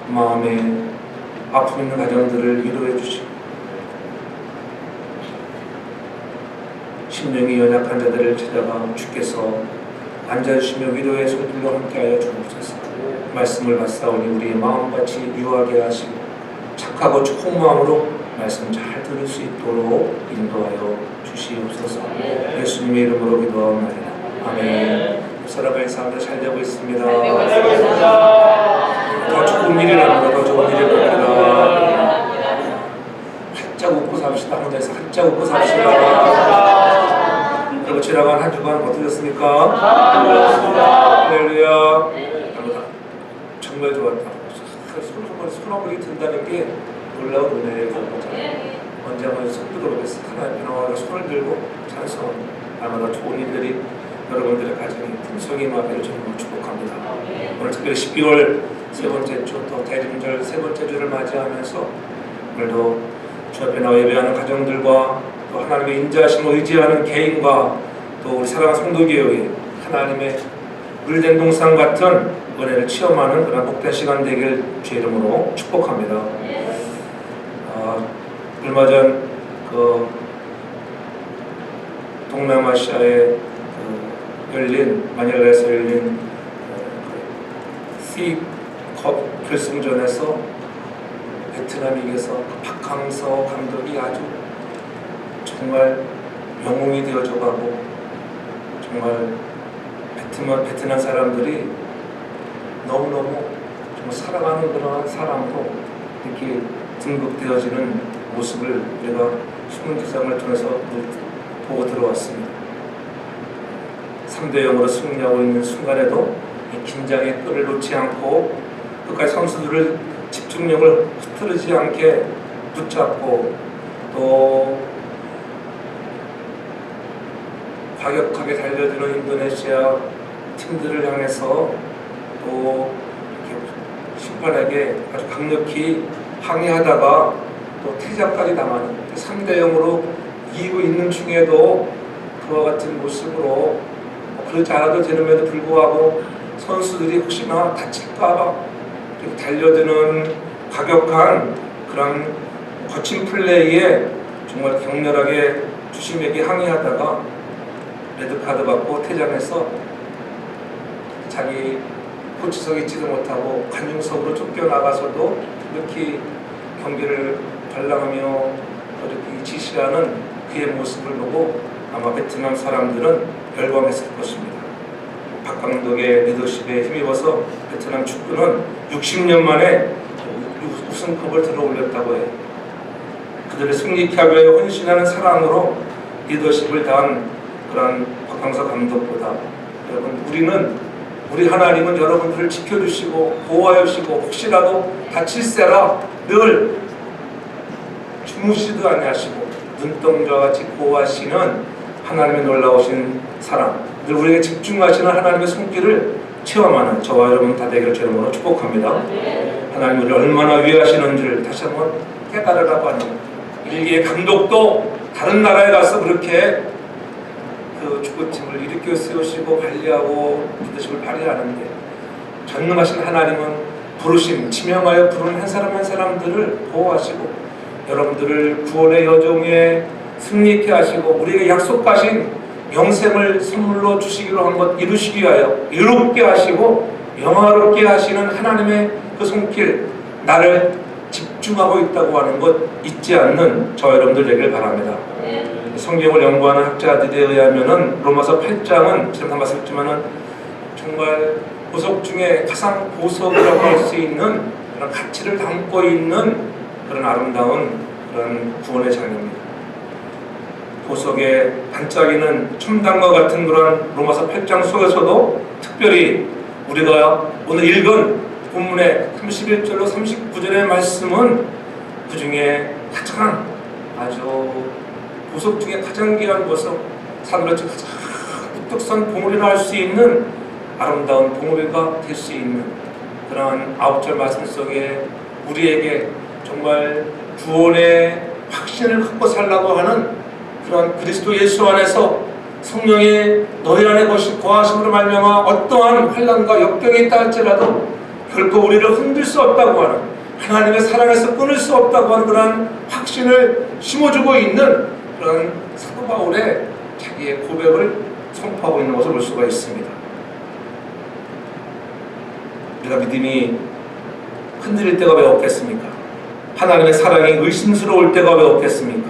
마음에 아픔 있는 가정들을 위로해 주시고 심령이 연약한 자들을 찾아가 주께서 앉아주시며 위로의 손길로 함께하여 주옵소서. 말씀을 받사오니 우리의 마음같이 유하게 하시고 착하고 좋은 마음으로 말씀 잘 들을 수 있도록 인도하여 주시옵소서. 예수님의 이름으로 기도하옵나이다. 아멘. 살아갈 삶을 잘 되고 있습니다. 더 좋은 일이 납니다. 더 좋은 일이 납니다. 활짝 웃고 삽시다. 한번에서 활짝 웃고 삽시다. 그리고 지나간 한 주간 어떠셨습니까? 할렐루야. 정말 좋았다. 손어물이 든다는 게 놀라운 은혜예요. 언제 한번 손들어 보겠어. 하나님 나와 손을 들고 찬송. 날마다 좋은 일들이 여러분들의 가정에 풍성히 임하기를 정말 축복합니다. 오늘 특별히 12월 세 번째 주, 또 대림절 세 번째 주를 맞이하면서 오늘도 주 앞에 나와 예배하는 가정들과 또 하나님의 인자하심을 의지하는 개인과 또 우리 사랑하는 성도교회의 하나님의 물된 동상 같은 은혜를 체험하는 그런 복된 시간 되길 주의 이름으로 축복합니다. 얼마 전 동남아시아에 열린 마닐라에서 열린 C컵 결승전에서 베트남이 이겨서 박항서 감독이 아주 정말 영웅이 되어져 가고 정말 베트남 사람들이 너무너무 정말 사랑하는 그런 사람으로 이렇게 등극되어지는 모습을 내가 신문기상을 통해서 보고 들어왔습니다. 3대0으로 승리하고 있는 순간에도 이 긴장의 끈을 놓지 않고 끝까지 선수들을 집중력을 흐트르지 않게 붙잡고 또 과격하게 달려드는 인도네시아 팀들을 향해서 또 심판에게 아주 강력히 항의하다가 또 퇴장까지 당하는 3대0으로 이기고 있는 중에도 그와 같은 모습으로 그렇지 않아도 되는데도 불구하고 선수들이 혹시나 다칠까봐 달려드는 과격한 그런 거친 플레이에 정말 격렬하게 주심에게 항의하다가 레드카드 받고 퇴장해서 자기 코치석에 있지도 못하고 관중석으로 쫓겨나가서도 이렇게 경기를 관람하며 이렇게 지시하는 그의 모습을 보고 아마 베트남 사람들은 열광했을 것입니다. 박 감독의 리더십에 힘입어서 베트남 축구는 60년 만에 우승컵을 들어올렸다고 해요. 그들을 승리케 하기 위해 헌신하는 사랑으로 리더십을 다한 그런 박항서 감독보다 여러분 우리 하나님은 여러분들을 지켜주시고 보호하여 주시고 혹시라도 다칠세라 늘 주무시도 아니하시고 눈동자와 같이 보호하시는 하나님의 놀라우신 사랑, 늘 우리에게 집중하시는 하나님의 손길을 체험하는 저와 여러분 다 되기를 주님으로 축복합니다. 하나님 우리를 얼마나 위하시는지를 다시 한번 깨달으라고 하는 일기의 감독도 다른 나라에 가서 그렇게 그 축구팀을 일으켜 세우시고 관리하고 리더십을 발휘하는데 전능하신 하나님은 부르심, 지명하여 부르는 한 사람 한 사람들을 보호하시고 여러분들을 구원의 여정에 승리케 하시고 우리에게 약속하신 영생을 선물로 주시기로 한 것 이루시기 위하여 이롭게 하시고 영화롭게 하시는 하나님의 그 손길 나를 집중하고 있다고 하는 것 잊지 않는 저와 여러분들 되길 바랍니다. 성경을 연구하는 학자들에 의하면은 로마서 8장은 지금 다 말씀했지만은 정말 보석 중에 가장 보석이라고 할 수 있는 그런 가치를 담고 있는 그런 아름다운 그런 구원의 장입니다. 보석에 반짝이는 첨단과 같은 그런 로마서 8장 속에서도 특별히 우리가 오늘 읽은 본문의 31절로 39절의 말씀은 그 중에 가장 아주 보석 중에 가장 귀한 보석, 산으로서 가장 우뚝선 봉우리라 할 수 있는 아름다운 봉우리가 될 수 있는 그러한 9절 말씀 속에 우리에게 정말 구원의 확신을 갖고 살라고 하는 그런 그리스도 예수 안에서 성령의 너희 안에 거하심으로 말미암아 어떠한 환난과 역경이 있다 할지라도 결코 우리를 흔들 수 없다고 하는, 하나님의 사랑에서 끊을 수 없다고 하는 그런 확신을 심어주고 있는 그런 사도 바울의 자기의 고백을 선포하고 있는 것을 볼 수가 있습니다. 우리가 믿음이 흔들릴 때가 왜 없겠습니까? 하나님의 사랑이 의심스러울 때가 왜 없겠습니까?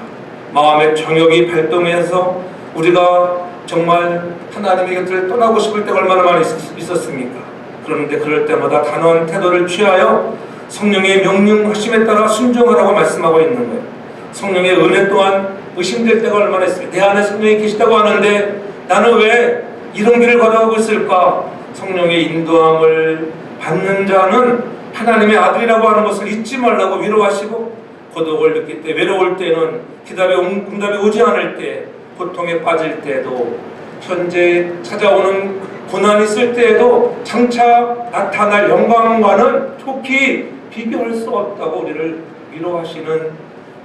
마음의 정욕이 발동해서 우리가 정말 하나님의 곁을 떠나고 싶을 때가 얼마나 많이 있었습니까? 그런데 그럴 때마다 단호한 태도를 취하여 성령의 명령하심에 따라 순종하라고 말씀하고 있는 거예요. 성령의 은혜 또한 의심될 때가 얼마나 있습니까? 내 안에 성령이 계시다고 하는데 나는 왜 이런 길을 걸어가고 있을까? 성령의 인도함을 받는 자는 하나님의 아들이라고 하는 것을 잊지 말라고 위로하시고, 고독을 느낄 때, 외로울 때는, 응답이 오지 않을 때, 고통에 빠질 때에도, 현재 찾아오는 고난이 있을 때에도 장차 나타날 영광과는 촉히 비교할 수 없다고 우리를 위로하시는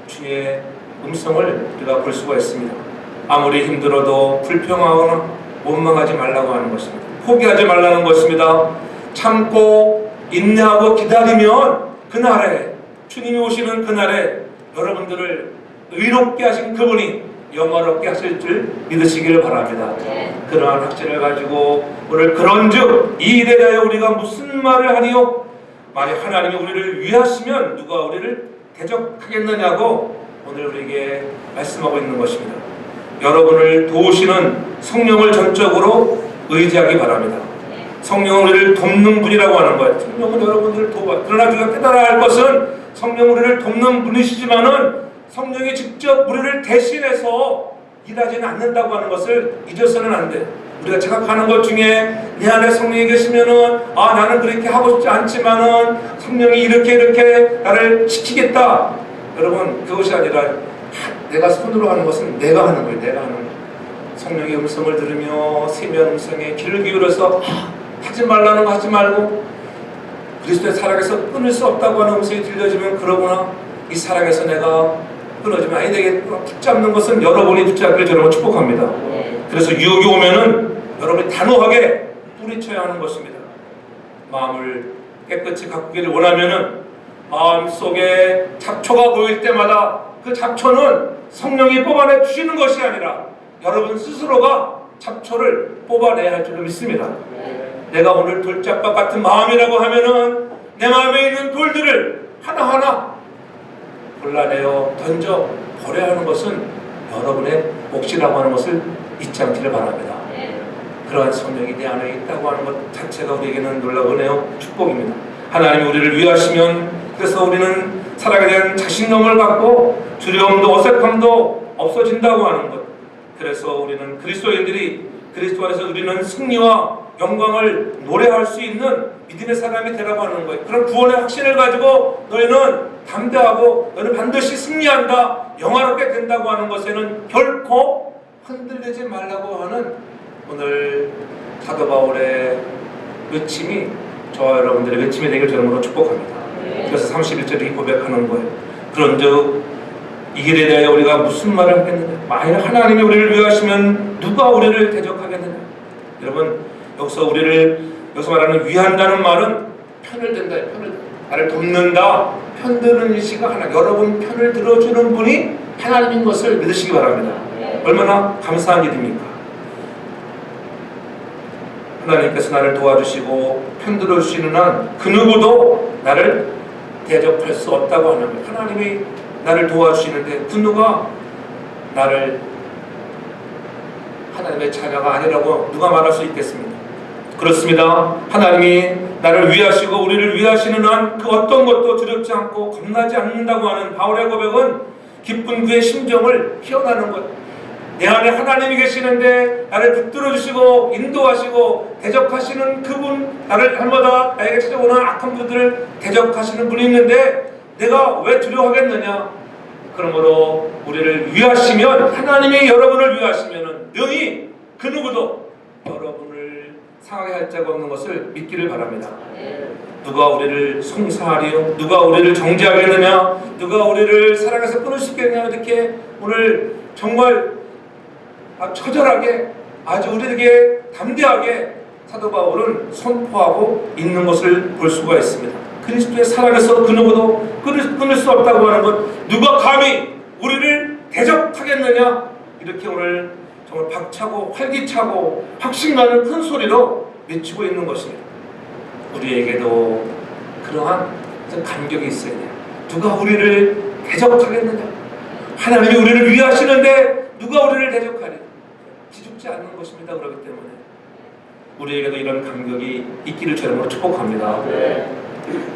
주의 음성을 우리가 볼 수가 있습니다. 아무리 힘들어도 불평하거나 원망하지 말라고 하는 것입니다. 포기하지 말라는 것입니다. 참고 인내하고 기다리면 그날에, 주님이 오시는 그날에 여러분들을 의롭게 하신 그분이 영화롭게 하실 줄 믿으시기를 바랍니다. 그러한 확신을 가지고 오늘 그런즉 이 일에 대하여 우리가 무슨 말을 하리요? 만약 하나님이 우리를 위하시면 누가 우리를 대적하겠느냐고 오늘 우리에게 말씀하고 있는 것입니다. 여러분을 도우시는 성령을 전적으로 의지하기 바랍니다. 성령은 우리를 돕는 분이라고 하는 거예요. 성령은 여러분들을 도와. 그러나 우리가 깨달아야 할 것은 성령은 우리를 돕는 분이시지만은 성령이 직접 우리를 대신해서 일하지는 않는다고 하는 것을 잊어서는 안 돼요. 우리가 생각하는 것 중에 내 안에 성령이 계시면은 나는 그렇게 하고 싶지 않지만은 성령이 이렇게 나를 시키겠다. 여러분, 그것이 아니라 내가 손으로 하는 것은 내가 하는 거예요. 내가 하는 거예요. 성령의 음성을 들으며 세미한 음성에 귀를 기울여서 하지 말라는 거 하지 말고, 그리스도의 사랑에서 끊을 수 없다고 하는 음성이 들려지면 그러구나, 이 사랑에서 내가 끊어지면 아니 되겠구나. 붙잡는 것은 여러분이 붙잡기를 저는 축복합니다. 그래서 유혹이 오면은 여러분이 단호하게 뿌리쳐야 하는 것입니다. 마음을 깨끗이 가꾸기를 원하면은 마음속에 잡초가 보일 때마다 그 잡초는 성령이 뽑아내 주시는 것이 아니라 여러분 스스로가 잡초를 뽑아내야 할 줄을 믿습니다. 내가 오늘 돌짝박 같은 마음이라고 하면은 내 마음에 있는 돌들을 하나하나 골라내어 던져 버려야 하는 것은 여러분의 몫이라고 하는 것을 잊지 않기를 바랍니다. 그러한 성령이 내 안에 있다고 하는 것 자체가 우리에게는 놀라운 은혜요 축복입니다. 하나님이 우리를 위하시면, 그래서 우리는 사랑에 대한 자신감을 갖고 두려움도 어색함도 없어진다고 하는 것. 그래서 우리는 그리스도인들이 그리스도 안에서 우리는 승리와 영광을 노래할 수 있는 믿음의 사람이 되라고 하는 거예요. 그런 구원의 확신을 가지고 너희는 담대하고 너희는 반드시 승리한다, 영화롭게 된다고 하는 것에는 결코 흔들리지 말라고 하는 오늘 사도 바울의 외침이 저와 여러분들의 외침이 되길 저는 축복합니다. 그래서 31절이 고백하는 거예요. 그런즉 이 길에 대하여 우리가 무슨 말을 하겠느냐? 만약 하나님이 우리를 위하시면 누가 우리를 대적하겠느냐? 여러분, 여기서 말하는 위한다는 말은 편을 든다. 나를 돕는다. 편드는 일시가 하나. 여러분 편을 들어주는 분이 하나님인 것을 믿으시기 바랍니다. 얼마나 감사한 일입니까? 하나님께서 나를 도와주시고 편들어 주시는 한 그 누구도 나를 대적할 수 없다고 하는 거예요. 하나님이 나를 도와주시는데 그 누가 나를 하나님의 자녀가 아니라고 누가 말할 수 있겠습니까? 그렇습니다. 하나님이 나를 위하시고 우리를 위하시는 한 그 어떤 것도 두렵지 않고 겁나지 않는다고 하는 바울의 고백은 기쁜 그의 심정을 피어나는 것. 내 안에 하나님이 계시는데 나를 붙들어 주시고 인도하시고 대적하시는 그분, 나를 날마다 나에게 찾아오는 악한 분들을 대적하시는 분이 있는데 내가 왜 두려워하겠느냐? 그러므로 우리를 위하시면, 하나님이 여러분을 위하시면 능히 그 누구도 여러분을 상하게 할 자가 없는 것을 믿기를 바랍니다. 누가 우리를 송사하리요? 누가 우리를 정죄하겠느냐? 누가 우리를 사랑해서 끊을 수 있겠느냐? 이렇게 오늘 정말 처절하게, 아주 우리에게 담대하게 사도 바울은 선포하고 있는 것을 볼 수가 있습니다. 그리스도의 사랑에서 그 누구도 끊을 수 없다고 하는 것, 누가 감히 우리를 대적하겠느냐, 이렇게 오늘 정말 박차고 활기차고 확신나는 큰 소리로 외치고 있는 것입니다. 우리에게도 그러한 감격이 있어야 돼요. 누가 우리를 대적하겠느냐, 하나님이 우리를 위하시는데 누가 우리를 대적하냐, 기죽지 않는 것입니다. 그렇기 때문에 우리에게도 이런 감격이 있기를 주님으로 축복합니다.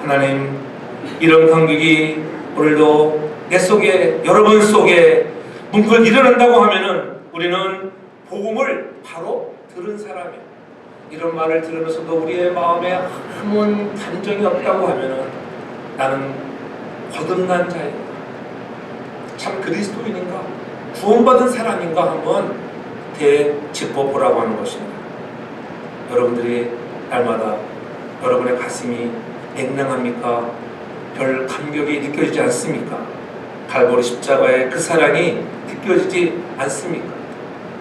하나님, 이런 감격이 오늘도 내 속에, 여러분 속에 뭉클 일어난다고 하면은 우리는 복음을 바로 들은 사람이에요. 이런 말을 들으면서도 우리의 마음에 아무 감정이 없다고 하면은 나는 거듭난 자인가, 참 그리스도인인가, 구원받은 사람인가 한번 되짚어보라고 하는 것입니다. 여러분들이 날마다 여러분의 가슴이 냉랭합니까? 별 감격이 느껴지지 않습니까? 갈보리 십자가의 그 사랑이 느껴지지 않습니까?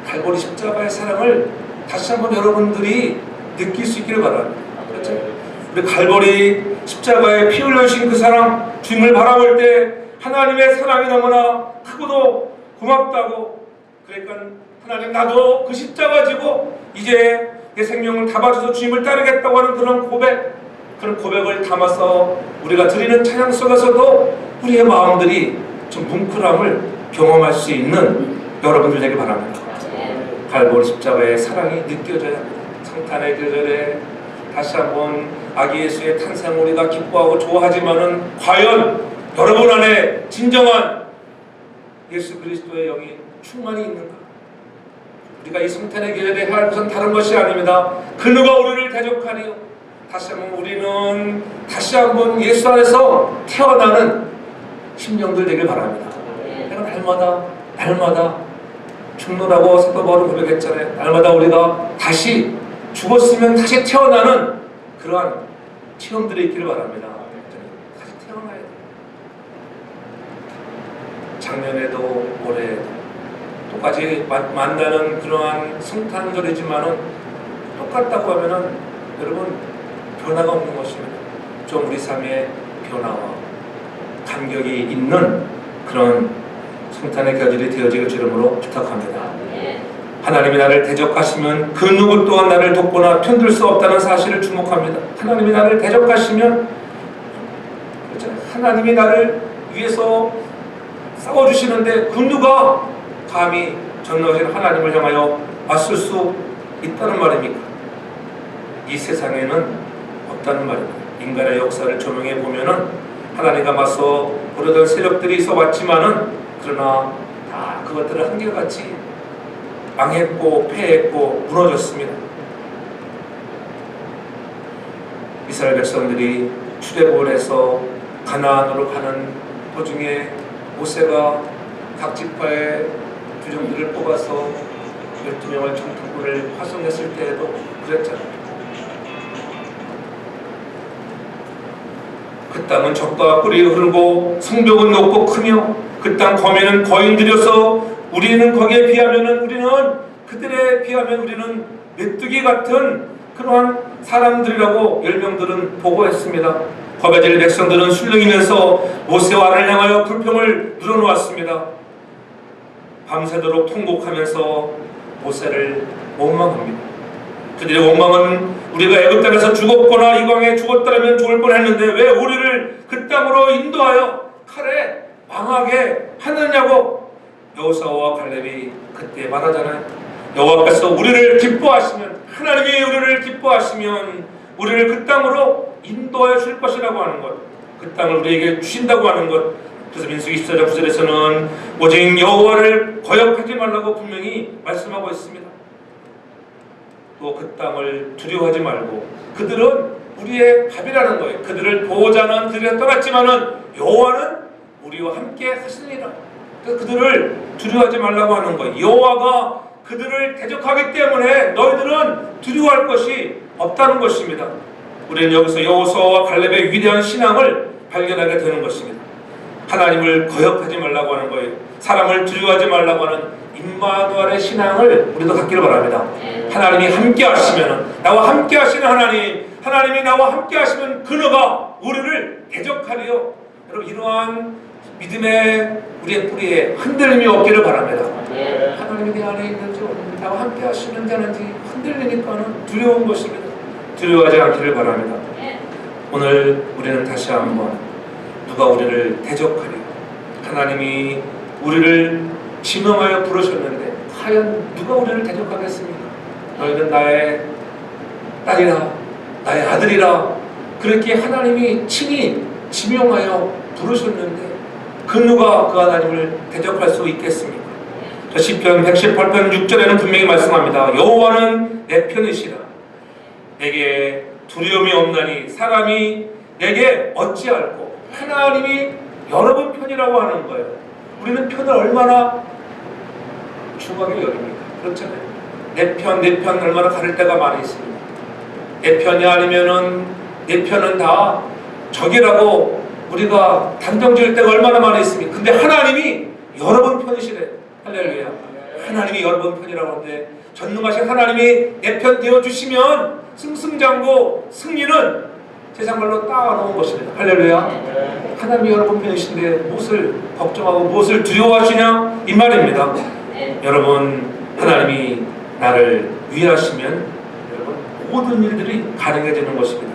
갈보리 십자가의 사랑을 다시 한번 여러분들이 느낄 수 있기를 바랍니다. 그렇죠? 우리 갈보리 십자가에 피 흘려주신 그 사랑, 주님을 바라볼 때 하나님의 사랑이 너무나 크고도 고맙다고, 그러니까 하나님, 나도 그 십자가 지고 이제 내 생명을 다 바쳐서 주님을 따르겠다고 하는 그런 고백을 담아서 우리가 드리는 찬양 속에서도 우리의 마음들이 좀 뭉클함을 경험할 수 있는 여러분들 되길 바랍니다. 갈보리 십자가의 사랑이 느껴져야 합니다. 성탄의 계절에 다시 한번 아기 예수의 탄생을 우리가 기뻐하고 좋아하지만은 과연 여러분 안에 진정한 예수 그리스도의 영이 충만히 있는가? 우리가 이 성탄의 계절에 해야 할 것은 다른 것이 아닙니다. 그 누가 우리를 대적하리요? 다시 한번 우리는 다시 한번 예수 안에서 태어나는 심령들 되길 바랍니다. 내가 날마다 죽노라고 사도 바울은 고백했잖아요. 날마다 우리가 다시 죽었으면 다시 태어나는 그러한 체험들이 있기를 바랍니다. 다시 태어나야 돼요. 작년에도 올해에도 똑같이 만나는 그러한 성탄절이지만은 똑같다고 하면은 여러분 변화가 없는 것입니다. 좀 우리 삶의 변화와 감격이 있는 그런 성탄의 계절이 되어지길 주름으로 부탁합니다. 하나님이 나를 대적하시면 그 누구 또한 나를 돕거나 편들 수 없다는 사실을 주목합니다. 하나님이 나를 대적하시면, 하나님이 나를 위해서 싸워주시는데 그 누가 감히 전능하신 하나님을 향하여 맞설 수 있다는 말입니까? 이 세상에는 없다는 말입니다. 인간의 역사를 조명해 보면은 하나님과 맞서 부르던 세력들이 있어왔지만은, 그러나 다 그것들을 한결같이 망했고 패했고 무너졌습니다. 이스라엘 백성들이 출애굽을 해서 가나안으로 가는 도중에 모세가 각 지파의 주종들을 뽑아서 12명의 정탐꾼을 파송했을 때에도 그랬잖아요. 그 땅은 적과 꿀이 흐르고 성벽은 높고 크며 그 땅 거민은 거인들이어서 우리는 거기에 비하면은, 우리는 그들에 비하면 우리는 메뚜기 같은 그러한 사람들이라고 열명들은 보고했습니다. 거베질 백성들은 술렁이면서 모세와 아론을 향하여 불평을 늘어놓았습니다. 밤새도록 통곡하면서 모세를 원망합니다. 그들의 원망은 우리가 애굽 땅에서 죽었거나 이 광에 죽었다면 좋을 뻔했는데 왜 우리를 그 땅으로 인도하여 칼에 망하게 하느냐고 여호수아와 갈렙이 그때 말하잖아요. 여호와께서 우리를 기뻐하시면, 하나님이 우리를 기뻐하시면 우리를 그 땅으로 인도하여 줄 것이라고 하는 것, 그 땅을 우리에게 주신다고 하는 것. 그래서 민수기 14장 9절에서는 오직 여호와를 거역하지 말라고 분명히 말씀하고 있습니다. 또 그 땅을 두려워하지 말고, 그들은 우리의 밥이라는 거예요. 그들을 보호자는 그들이 떠났지만은 여호와는 우리와 함께 하시니라. 그들을 두려워하지 말라고 하는 거예요. 여호와가 그들을 대적하기 때문에 너희들은 두려워할 것이 없다는 것입니다. 우리는 여기서 여호수아와 갈렙의 위대한 신앙을 발견하게 되는 것입니다. 하나님을 거역하지 말라고 하는 거예요. 사람을 두려워하지 말라고 하는 임마누엘의 신앙을 우리도 갖기를 바랍니다. 하나님이 함께 하시면, 나와 함께 하시는 하나님이 나와 함께 하시면 그너가 우리를 대적하리요. 여러분, 이러한 믿음의 우리의 뿌리에 흔들림이 없기를 바랍니다. 하나님이 내 안에 있는지, 나와 함께 하시는 자는지 흔들리니까는 두려운 것입니다. 두려워하지 않기를 바랍니다. 오늘 우리는 다시 한번 누가 우리를 대적하리, 하나님이 우리를 지명하여 부르셨는데 과연 누가 우리를 대적하겠습니까? 너희는 나의 딸이라, 나의 아들이라, 그렇게 하나님이 친히 지명하여 부르셨는데 그 누가 그 하나님을 대적할 수 있겠습니까? 시편 118편 6절에는 분명히 말씀합니다. 여호와는 내 편이시라, 내게 두려움이 없나니 사람이 내게 어찌할꼬. 하나님이 여러분 편이라고 하는 거예요. 우리는 편을 얼마나 중하게 여깁니까? 그렇잖아요. 내 편 얼마나 가릴 때가 많이 있습니다. 내 편이 아니면은 내 편은 다 적이라고 우리가 단정 지을 때가 얼마나 많이 있습니까? 근데 하나님이 여러분 편이시래. 할렐루야. 하나님이 여러분 편이라고 하는데 전능하신 하나님이 내 편 되어주시면 승승장구, 승리는 세상 말로 따놓은 것입니다. 할렐루야. 하나님이 여러분 편이신데 무엇을 걱정하고 무엇을 두려워하시냐, 이 말입니다. 여러분, 하나님이 나를 위하시면 여러분 모든 일들이 가능해지는 것입니다.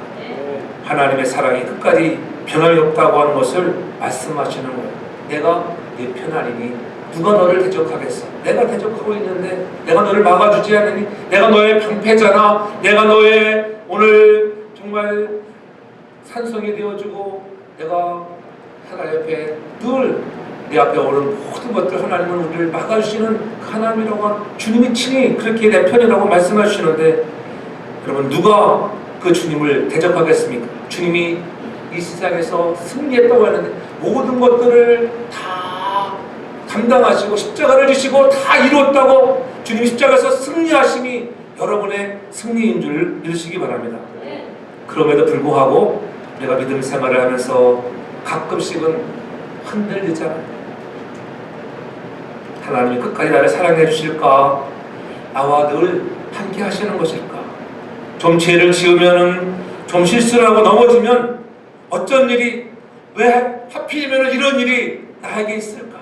하나님의 사랑이 끝까지 변함이 없다고 하는 것을 말씀하시는 거예요. 내가 네 편 아니니 누가 너를 대적하겠어? 내가 대적하고 있는데 내가 너를 막아주지 않으니, 내가 너의 방패잖아. 내가 너의 오늘 정말 산성이 되어주고, 내가 하나님 옆에 늘 내 앞에 오는 모든 것들, 하나님은 우리를 막아주시는 그 하나님이라고 하는 주님이 친히 그렇게 내 편이라고 말씀하시는데, 여러분 누가 그 주님을 대적하겠습니까? 주님이 이 세상에서 승리했다고 하는데 모든 것들을 다 감당하시고 십자가를 지시고 다 이루었다고 주님이 십자가에서 승리하심이 여러분의 승리인 줄 믿으시기 바랍니다. 그럼에도 불구하고 우리가 믿음 생활을 하면서 가끔씩은 흔들리잖아요. 하나님이 끝까지 나를 사랑해 주실까? 나와 늘 함께 하시는 것일까? 좀 죄를 지으면은, 좀 실수를 하고 넘어지면 어쩐 일이, 왜 하필이면 이런 일이 나에게 있을까?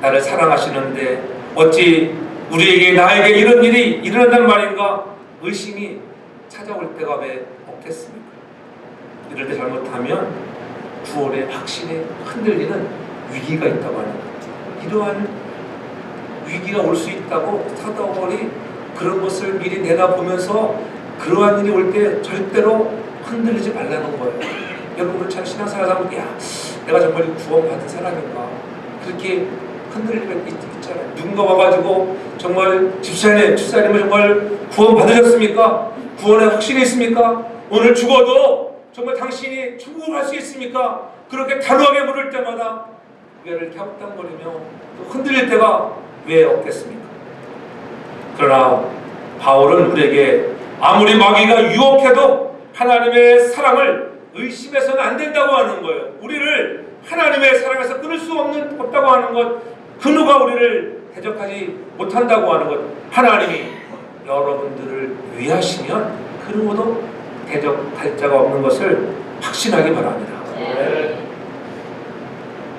나를 사랑하시는데 어찌 우리에게, 나에게 이런 일이 일어난단 말인가? 의심이 찾아올 때가 왜 없겠습니까? 이럴 때 잘못하면 구원의 확신에 흔들리는 위기가 있다고 하는 거예요. 이러한 위기가 올 수 있다고 사도바울이 그런 것을 미리 내다보면서 그러한 일이 올 때 절대로 흔들리지 말라는 거예요. 여러분, 참 신앙생활하면 야, 내가 정말 구원받은 사람인가? 그렇게 흔들리면 있잖아요. 누군가 와가지고 정말 집사님은 정말 구원 받으셨습니까? 구원의 확신이 있습니까? 오늘 죽어도 정말 당신이 천국을 갈 수 있습니까? 그렇게 단호하게 물을 때마다 고개를 갸우뚱거리며 또 흔들릴 때가 왜 없겠습니까? 그러나 바울은 우리에게 아무리 마귀가 유혹해도 하나님의 사랑을 의심해서는 안 된다고 하는 거예요. 우리를 하나님의 사랑에서 끊을 수 없다고 하는 것, 그 누가 우리를 대적하지 못한다고 하는 것, 하나님이 여러분들을 위하시면 그 누구도 대적할 자가 없는 것을 확신하기 바랍니다.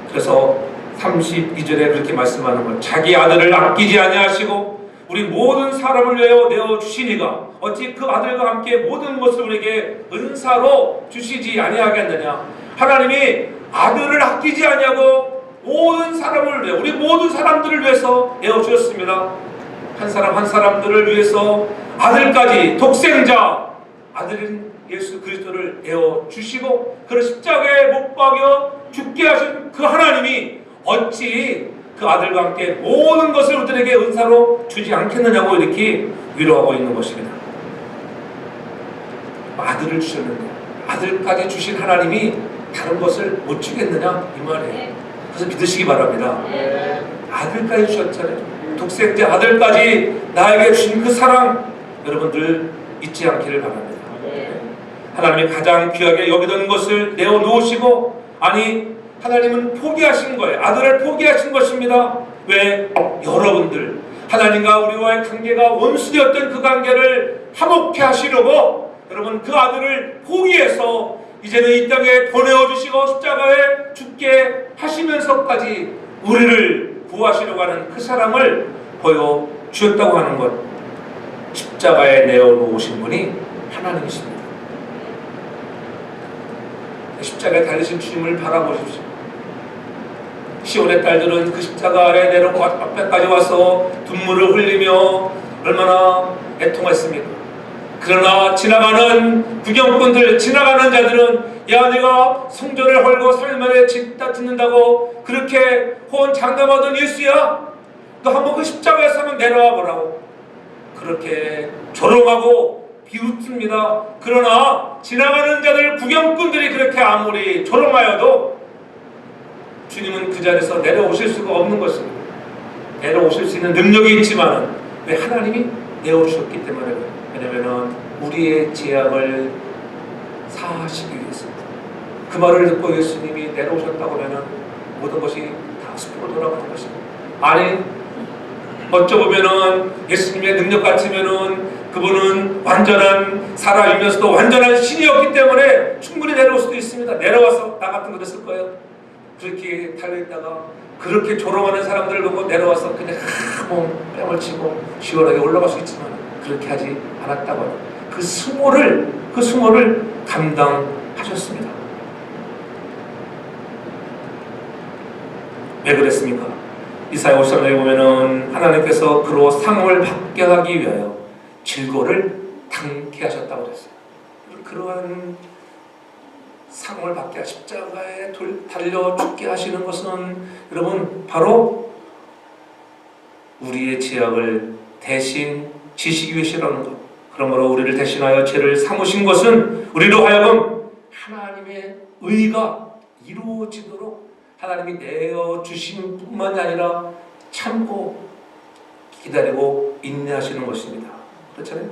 그래서 32절에 그렇게 말씀하는 것, 자기 아들을 아끼지 아니하시고 우리 모든 사람을 위하여 내어주시니가 어찌 그 아들과 함께 모든 것을 우리에게 은사로 주시지 아니하겠느냐. 하나님이 아들을 아끼지 아니하고 모든 사람을 위해, 우리 모든 사람들을 위해서 내어주셨습니다. 한 사람 한 사람들을 위해서 아들까지, 독생자 아들인 예수 그리스도를 내어주시고 그를 십자가에 못 박여 죽게 하신 그 하나님이 어찌 그 아들과 함께 모든 것을 우리들에게 은사로 주지 않겠느냐고 이렇게 위로하고 있는 것입니다. 아들을 주셨는데 아들까지 주신 하나님이 다른 것을 못 주겠느냐, 이 말이에요. 그래서 믿으시기 바랍니다. 아들까지 주셨잖아요. 독생자 아들까지 나에게 주신 그 사랑, 여러분들 잊지 않기를 바랍니다. 하나님이 가장 귀하게 여기던 것을 내어놓으시고 아니, 하나님은 포기하신 거예요. 아들을 포기하신 것입니다. 왜? 여러분들, 하나님과 우리와의 관계가 원수되었던 그 관계를 화목케 하시려고 여러분 그 아들을 포기해서 이제는 이 땅에 보내어주시고 십자가에 죽게 하시면서까지 우리를 구하시려고 하는 그 사랑을 보여주셨다고 하는 것, 십자가에 내어놓으신 분이 하나님이십니다. 십자가에 달리신 주님을 바라보십시오. 시온의 딸들은 그 십자가 아래 내려놓고 앞에까지 와서 눈물을 흘리며 얼마나 애통했습니까? 그러나 지나가는 구경꾼들, 지나가는 자들은 야, 내가 성전을 헐고 3일 만에 짓다 짓는다고 그렇게 호언 장담하던 예수야, 너 한번 그 십자가에서 한번 내려와 보라고 그렇게 조롱하고 비웃습니다. 그러나 지나가는 자들, 구경꾼들이 그렇게 아무리 조롱하여도 주님은 그 자리에서 내려오실 수가 없는 것입니다. 내려오실 수 있는 능력이 있지만 왜? 하나님이 내어주셨기 때문에. 왜냐하면 우리의 죄악을 사하시기 위해서입니다. 그 말을 듣고 예수님이 내려오셨다고 하면 모든 것이 다 숲으로 돌아가는 것입니다. 아니, 어쩌보면은 예수님의 능력 같으면은 그분은 완전한 사람이면서도 완전한 신이었기 때문에 충분히 내려올 수도 있습니다. 내려와서 나 같은 거 그랬을 거예요. 그렇게 달려있다가 그렇게 조롱하는 사람들을 보고 내려와서 그냥 뺨을 치고 시원하게 올라갈 수 있지만 그렇게 하지 않았다고 하는 그 수모를 감당하셨습니다. 왜 그랬습니까? 이사야 53장에 보면은 하나님께서 그로 상을 받게 하기 위하여 질고를 당케 하셨다고 그랬어요. 그러한 상을 받게 하시, 십자가에 달려 죽게 하시는 것은 여러분 바로 우리의 죄악을 대신 지시기 위해서라는 것. 그러므로 우리를 대신하여 죄를 삼으신 것은 우리로 하여금 하나님의 의가 이루어지도록 하나님이 내어주신 뿐만이 아니라 참고 기다리고 인내하시는 것입니다. 그렇잖아요?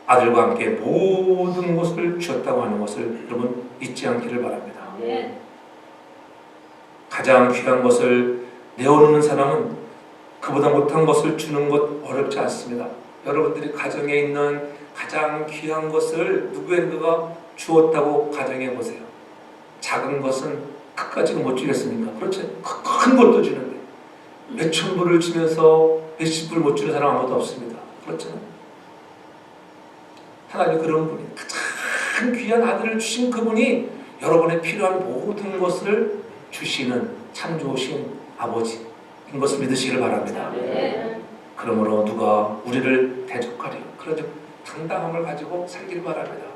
아들과 함께 모든 것을 주셨다고 하는 것을 여러분 잊지 않기를 바랍니다. 가장 귀한 것을 내어놓는 사람은 그보다 못한 것을 주는 것 어렵지 않습니다. 여러분들이 가정에 있는 가장 귀한 것을 누구에게가 주었다고 가정해 보세요. 작은 것은 끝까지는 못 주겠습니까? 그렇죠? 큰 것도 주는데 몇천 불을 주면서 몇십 불 못 주는 사람 아무도 없습니다. 그렇잖아요? 하나님이 그런 분이 가장 귀한 아들을 주신 그분이 여러분의 필요한 모든 것을 주시는 참 좋으신 아버지인 것을 믿으시기를 바랍니다. 그러므로 누가 우리를 대적하리요? 그런 당당함을 가지고 살기를 바랍니다.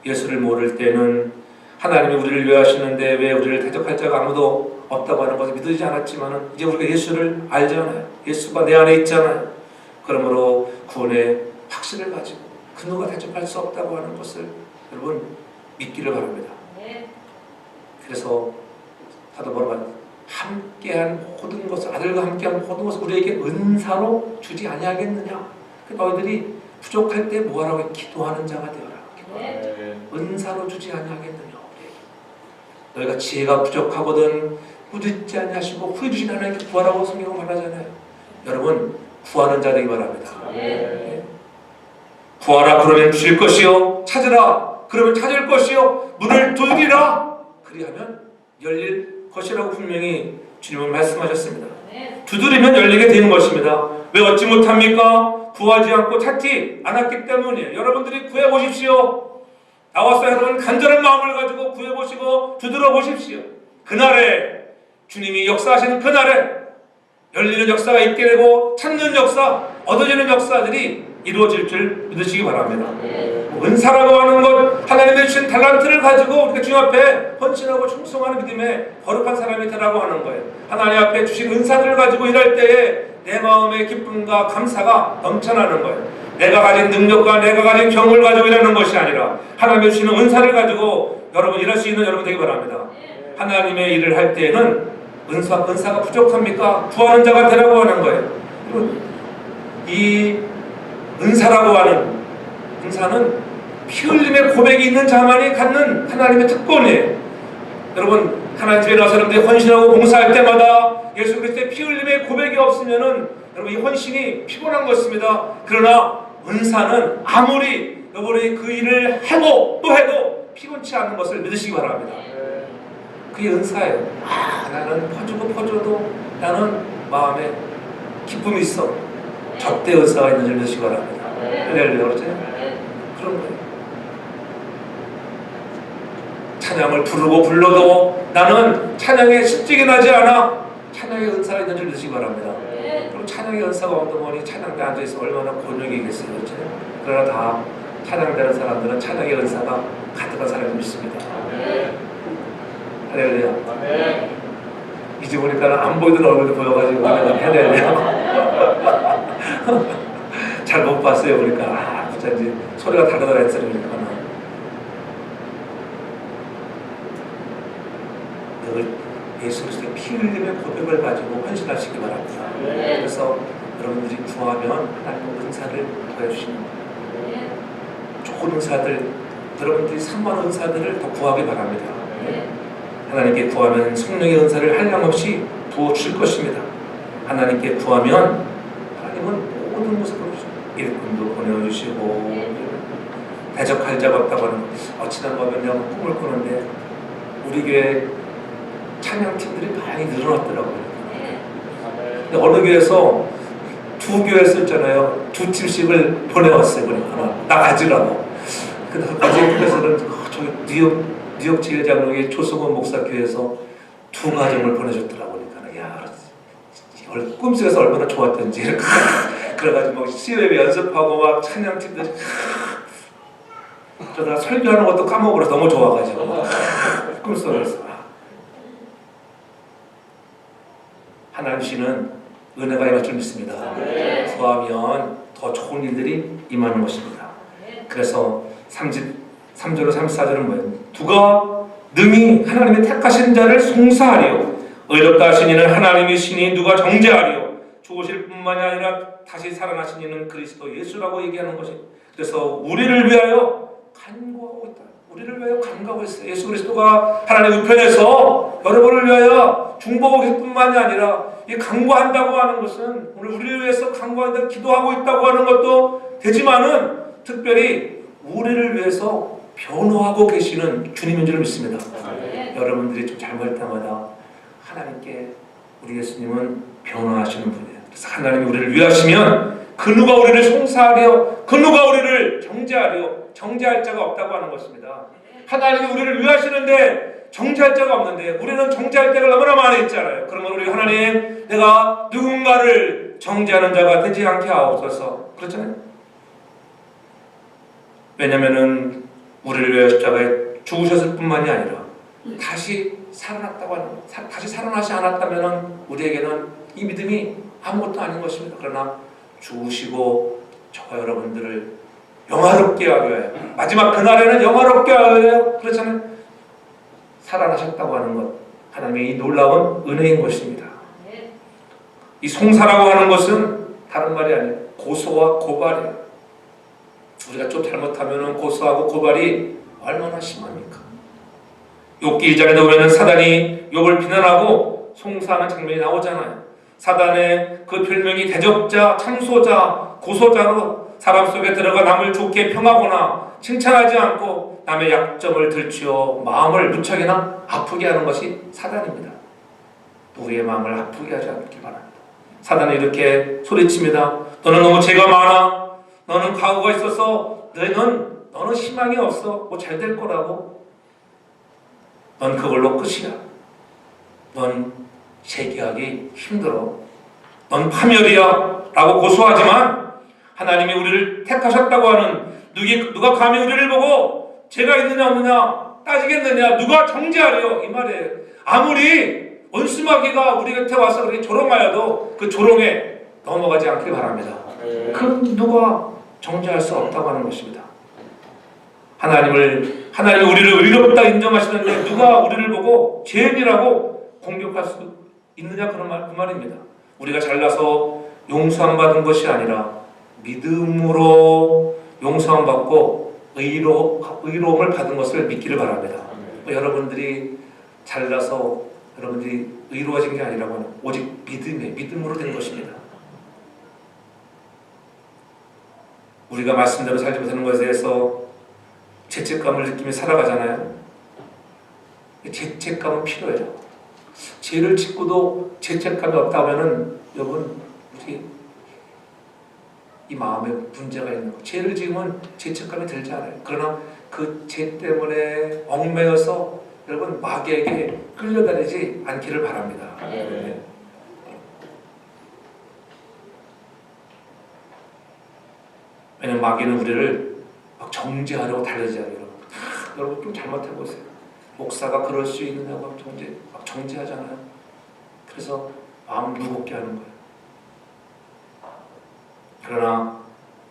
예수를 모를 때는 하나님이 우리를 위하시는데 왜 우리를 대적할 자가 아무도 없다고 하는 것을 믿지 않았지만 이제 우리가 예수를 알잖아요. 예수가 내 안에 있잖아요. 그러므로 구원의 확신을 가지고 그 누가 대적할 수 없다고 하는 것을 여러분 믿기를 바랍니다. 그래서 사도 바울은 함께한 모든 것을, 아들과 함께한 모든 것을 우리에게 은사로 주지 아니하겠느냐. 너희들이 부족할 때 뭐하라고? 기도하는 자가 되어라. 은사로 주지 아니하겠느냐. 너희가 지혜가 부족하거든 꾸짖지 아니하시고 후회 주신 하나님께 구하라고 성경은 말하잖아요. 여러분 구하는 자 되기 바랍니다. 구하라 그러면 주실 것이요, 찾으라 그러면 찾을 것이요, 문을 두드리라 그리하면 열릴 것이라고 분명히 주님은 말씀하셨습니다. 두드리면 열리게 되는 것입니다. 왜 얻지 못합니까? 구하지 않고 찾지 않았기 때문이에요. 여러분들이 구해보십시오. 나와서 여러분 간절한 마음을 가지고 구해보시고 두드려 보십시오. 그날에 주님이 역사하시는 그날에 열리는 역사가 있게 되고 찾는 역사, 얻어지는 역사들이 이루어질 줄 믿으시기 바랍니다. 은사라고 하는 것, 하나님의 주신 달란트를 가지고 우리가 주님 앞에 헌신하고 충성하는 믿음에 거룩한 사람이 되라고 하는 거예요. 하나님 앞에 주신 은사들을 가지고 일할 때에 내 마음의 기쁨과 감사가 넘쳐나는 거예요. 내가 가진 능력과 내가 가진 경험을 가지고 일하는 것이 아니라 하나님의 주시는 은사를 가지고 여러분 일할 수 있는 여러분 되기 바랍니다. 하나님의 일을 할 때에는 은사가 부족합니까? 구하는 자가 되라고 하는 거예요. 이 은사라고 하는 은사는 피 흘림의 고백이 있는 자만이 갖는 하나님의 특권이에요. 여러분, 하나님 집에 나와서 여러분들이 헌신하고 봉사할 때마다 예수 그리스도의 피 흘림의 고백이 없으면은 여러분 이 헌신이 피곤한 것입니다. 그러나 은사는 아무리 여러분이 그 일을 해도 또 해도 피곤치 않는 것을 믿으시기 바랍니다. 그게 은사예요. 나는 퍼주고 나는 마음에 기쁨이 있어. 접대 은사가 있는 줄 믿으시기 바랍니다. 할렐루야, 그렇죠? 그런 거예요. 찬양을 부르고 불러도 나는 찬양에 습직이 나지 않아. 찬양의 은사가 있는 줄 믿으시기 바랍니다. 그럼 찬양의 은사가 없는 분이 찬양대에 앉아있으면 얼마나 곤욕이겠어요, 그렇죠? 그러나 다 찬양되는 사람들은 찬양의 은사가 가득한 사람을 믿습니다. 할렐루야. 이제 보니까 안 보이던 얼굴도 보여가지고 할렐루야. 잘 못 봤어요, 보니까. 진짜 이제 소리가 다르더라 했어요, 그러니까. 늘 예수 그리스도의 피 흘림의 고백을 가지고 헌신하시기 바랍니다. 그래서 여러분들이 구하면 하나님의 은사를 더해주시는 거예요. 좋은 은사들, 여러분들이 산만한 은사들을 더 구하기 바랍니다. 하나님께 구하면 성령의 은사를 한량없이 부어주실 것입니다. 하나님께 구하면 하나님은 모든 것을 보여주시고 일꾼도 보내주시고 대적할 자가 없다고 하는 거. 지난번에 내가 꿈을 꾸는데 우리 교회 찬양팀들이 많이 늘어났더라고요. 근데 어느 교회에서 두 교회에서 있잖아요. 두 팀씩을 보내왔어요. 그러니까 나 가지라고. 근데 어제 꿈에서는 저기 뉴욕 지회장로의 조성원 목사 교회에서 두 가정을 보내줬더라고. 그러니까 야, 꿈속에서 얼마나 좋았던지. 그래가지고 막 COM 연습하고 막 찬양팀들이 그러다가 설교하는 것도 까먹어서 너무 좋아가지고 꿈속에서. 하나님 씨는 은혜가 임할 줄 믿습니다. 구하면 더 좋은 일들이 임하는 것입니다. 그래서 3절로 34절은 뭐예요? 누가 능히 하나님의 택하신 자를 송사하리요 의롭다 하신 이는 하나님이시니 누가 정죄하리요 죽으실 뿐만이 아니라 다시 살아나신 이는 그리스도 예수라고 얘기하는 것이. 그래서 우리를 위하여 간구하고 있다. 우리를 위하여 간구하고 있어요. 예수 그리스도가 하나님 우편에서 여러분을 위하여 중보하실 뿐만이 아니라 이 간구한다고 하는 것은 오늘 우리를 위해서 간구한다, 기도하고 있다고 하는 것도 되지만은 특별히 우리를 위해서 변호하고 계시는 주님인 줄 믿습니다. 여러분들이 좀 잘못할 때마다 하나님께 우리 예수님은 변호하시는 분이에요. 그래서 하나님이 우리를 위하시면 그 누가 우리를 송사하려, 그 누가 우리를 정죄하려, 정죄할 자가 없다고 하는 것입니다. 하나님이 우리를 위하시는데 정죄할 자가 없는데 우리는 정죄할 때가 너무나 많이 있잖아요. 그러면 우리 하나님, 내가 누군가를 정죄하는 자가 되지 않게 하옵소서. 그렇잖아요. 왜냐면은 우리를 위하여 십자가에 죽으셨을 뿐만이 아니라 다시 살아났다고 하는, 다시 살아나지 않았다면은 우리에게는 이 믿음이 아무것도 아닌 것입니다. 그러나 죽으시고 저와 여러분들을 영화롭게 하기 위하여, 마지막 그날에는 영화롭게 하기 위하여, 그렇잖아요. 살아나셨다고 하는 것, 하나님의 이 놀라운 은혜인 것입니다. 이 송사라고 하는 것은 다른 말이 아니에요. 고소와 고발이에요. 우리가 좀 잘못하면 고소하고 고발이 얼마나 심합니까? 욥기 2장에 보면 사단이 욥을 비난하고 송사하는 장면이 나오잖아요. 사단의 그 별명이 대적자, 참소자, 고소자로 사람 속에 들어가 남을 좋게 평하거나 칭찬하지 않고 남의 약점을 들추어 마음을 무척이나 아프게 하는 것이 사단입니다. 우리의 마음을 아프게 하지 않기 바랍니다. 사단은 이렇게 소리칩니다. 너는 너무 죄가 많아. 너는 과거가 있어서 너는 희망이 없어. 뭐 잘 될 거라고. 넌 그걸로 끝이야. 넌 재기하기 힘들어. 넌 파멸이야. 라고 고소하지만 하나님이 우리를 택하셨다고 하는, 누가 감히 우리를 보고 죄가 있느냐 없느냐 따지겠느냐, 누가 정죄하려, 이 말이에요. 아무리 원수마귀가 우리 곁에 와서 그렇게 조롱하여도 그 조롱에 넘어가지 않길 바랍니다. 그 누가 정죄할 수 없다고 하는 것입니다. 하나님이 우리를 의롭다 인정하시는데 누가 우리를 보고 죄인이라고 공격할 수 있느냐, 그 말입니다. 우리가 잘나서 용서함 받은 것이 아니라 믿음으로 용서함 받고 의로움을 받은 것을 믿기를 바랍니다. 여러분들이 잘나서 여러분들이 의로워진 게 아니라고 오직 믿음으로 된 것입니다. 우리가 말씀대로 살지 못하는 것에 대해서 죄책감을 느끼며 살아가잖아요. 죄책감은 필요해요. 죄를 짓고도 죄책감이 없다면은 여러분 우리 이 마음에 문제가 있는 거. 죄를 지으면 죄책감이 들지 않아요. 그러나 그 죄 때문에 얽매여서 여러분 마귀에게 끌려다니지 않기를 바랍니다. 네. 왜냐면 마귀는 우리를 막 정죄하려고 달려지잖아요. 여러분 좀 잘못해보세요. 목사가 그럴 수 있느냐고 막 정죄하잖아요. 그래서 마음 무겁게 하는 거예요. 그러나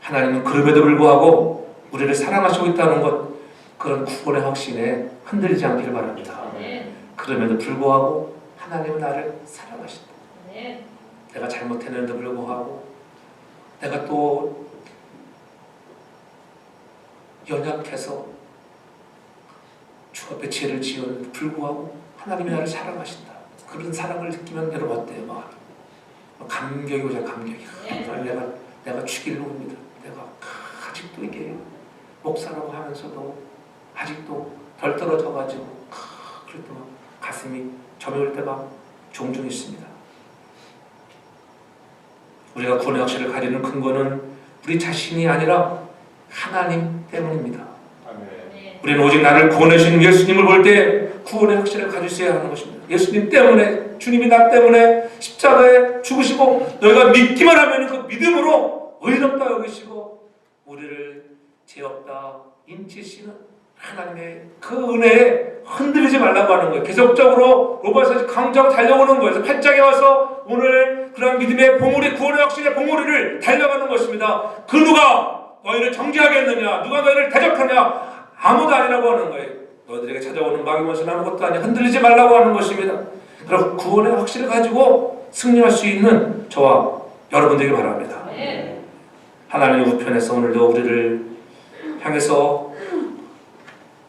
하나님은 그럼에도 불구하고 우리를 사랑하시고 있다는 것, 그런 구원의 확신에 흔들리지 않기를 바랍니다. 그럼에도 불구하고 하나님은 나를 사랑하신다. 내가 잘못했는데도 불구하고 내가 또 연약해서 주 앞에 죄를 지었는데도 불구하고 하나님이 나를 사랑하신다. 그런 사랑을 느끼면 여러분 어때요? 마음이 감격이 오잖아요. 감격이. 내가 죽일 놈입니다. 내가 아직도 이게 목사라고 하면서도 아직도 덜 떨어져가지고 그럴 때 막 가슴이 저며올 때가 종종 있습니다. 우리가 구원의 확신을 가지는 근거는 우리 자신이 아니라 하나님 때문입니다. 우리는 오직 나를 구원하신 예수님을 볼 때 구원의 확신을 가지셔야 하는 것입니다. 예수님 때문에, 주님이 나 때문에 십자가에 죽으시고 너희가 믿기만 하면 그 믿음으로 의롭다 여기시고 우리를 죄 없다 인치시는 하나님의 그 은혜에 흔들리지 말라고 하는 거예요. 계속적으로 로마서 강조하고 달려오는 거예요. 8장에 와서 오늘 그런 믿음의 봉우리, 구원의 확신의 봉우리를 달려가는 것입니다. 그 누가 너희를 정죄하겠느냐, 누가 너희를 대적하냐, 아무도 아니라고 하는 거예요. 너희들에게 찾아오는 마귀 원수는 아무것도 아니야. 흔들리지 말라고 하는 것입니다. 그럼 구원의 확신을 가지고 승리할 수 있는 저와 여러분들에게 바랍니다. 하나님의 우편에서 오늘도 우리를 향해서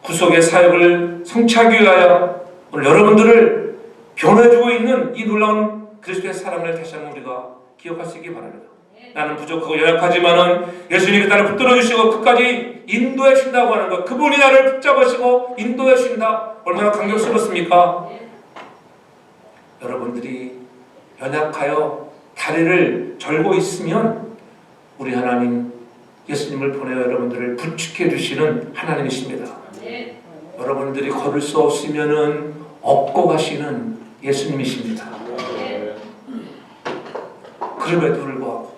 구속의 사역을 성취하기 위하여 오늘 여러분들을 변해주고 있는 이 놀라운 그리스도의 사랑을 다시 한번 우리가 기억할 수 있기 바랍니다. 나는 부족하고 연약하지만은 예수님이 나를 붙들어 주시고 끝까지 인도해 주신다고 하는 것, 그분이 나를 붙잡으시고 인도해 주신다. 얼마나 감격스럽습니까? 여러분들이 연약하여 다리를 절고 있으면 우리 하나님 예수님을 보내어 여러분들을 부축해 주시는 하나님이십니다. 여러분들이 걸을 수 없으면은 업고 가시는 예수님이십니다. 그럼에도 불구하고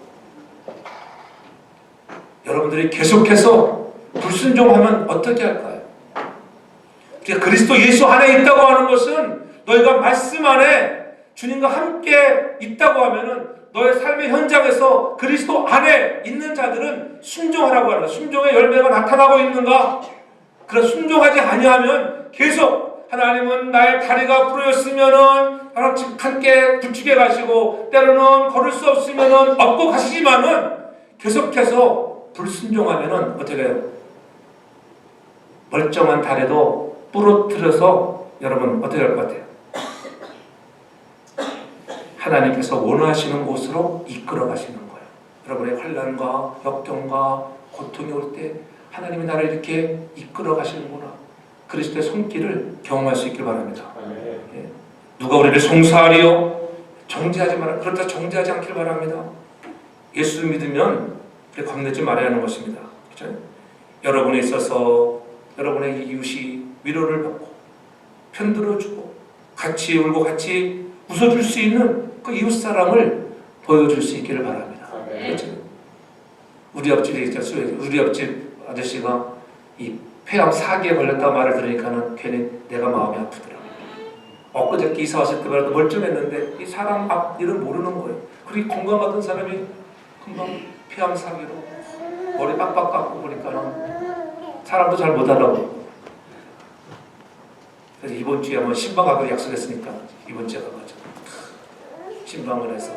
여러분들이 계속해서 불순종하면 어떻게 할까요? 우리가 그리스도 예수 안에 있다고 하는 것은 너희가 말씀 안에 주님과 함께 있다고 하면은 너의 삶의 현장에서 그리스도 안에 있는 자들은 순종하라고 하는 거예요. 순종의 열매가 나타나고 있는가? 그런 순종하지 아니하면 계속 하나님은 나의 다리가 부러졌으면은 함께 부축해 가시고 때로는 걸을 수 없으면은 업고 가시지만은 계속해서 불순종하면은 어떻게 해요? 멀쩡한 다리도 부러뜨려서 여러분 어떻게 할 것 같아요? 하나님께서 원하시는 곳으로 이끌어 가시는 거예요. 여러분의 환난과 역경과 고통이 올 때 하나님이 나를 이렇게 이끌어 가시는구나. 그리스도의 손길을 경험할 수 있길 바랍니다. 예. 누가 우리를 송사하리요? 정죄하지 마라. 그렇다 정죄하지 않길 바랍니다. 예수 믿으면 겁내지 말아야 하는 것입니다. 그렇죠? 여러분에 있어서 여러분의 이웃이 위로를 받고 편들어주고 같이 울고 같이 웃어줄 수 있는 그 이웃 사랑을 보여줄 수 있기를 바랍니다. 그렇죠? 우리 옆집에 있었어요. 우리 옆집 아저씨가 이 폐암 4기에 걸렸다고 말을 들으니까는 괜히 내가 마음이 아프더라고요. 엊그저께 이사 왔을 때보다도 멀쩡했는데 이 사람 앞일은 모르는 거예요. 그리고 건강하던 사람이 금방 폐암 4기로 머리 빡빡 깎고 보니까는 사람도 잘 못 알아보고. 그래서 이번 주에 한번 신방 가기로 약속했으니까 이번 주에 가가지고 신방을 해서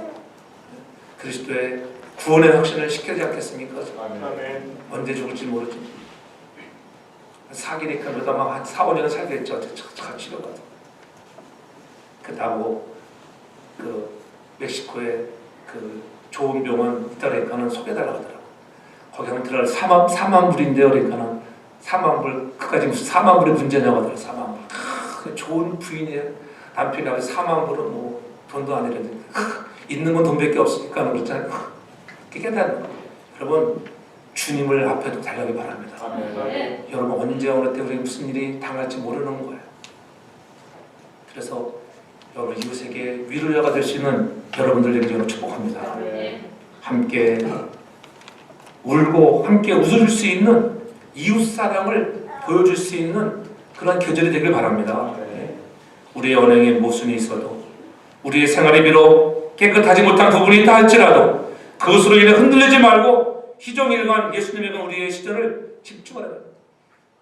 그리스도의 구원의 확신을 시켜지 않겠습니까? 아멘. 언제 죽을지 모르지. 사기니까 그러다 막 한 4, 5년 살게 했죠. 착착 치료받아. 나보고 그 멕시코에 그 좋은 병원 있다니까는 소개해달라고 하더라고. 거기 한번 들어갈 4만 불인데요. 그러니까는 4만 불, 그까지 무슨 4만 불이 문제냐고 하더라고. 4만 불. 좋은 부인이에요. 남편이 아버지 4만 불은 뭐 돈도 아니랬는데 있는 건 돈밖에 없으니까 그렇잖아요. 그게 깨닫는 거예요. 여러분 주님을 앞에 두고 달려가기 바랍니다. 네. 여러분 언제 어느 때 우리 무슨 일이 당할지 모르는 거예요. 그래서 여러분 이웃에게 위로가 될 수 있는 여러분들에게 저는 축복합니다. 네. 함께 울고 함께 웃을 수 있는 이웃 사랑을 보여줄 수 있는 그런 계절이 되길 바랍니다. 네. 우리의 언행에 모순이 있어도 우리의 생활이 비록 깨끗하지 못한 부분이 있다 할지라도 그것으로 인해 흔들리지 말고 희종일관 예수님에게 우리의 시선을 집중하라.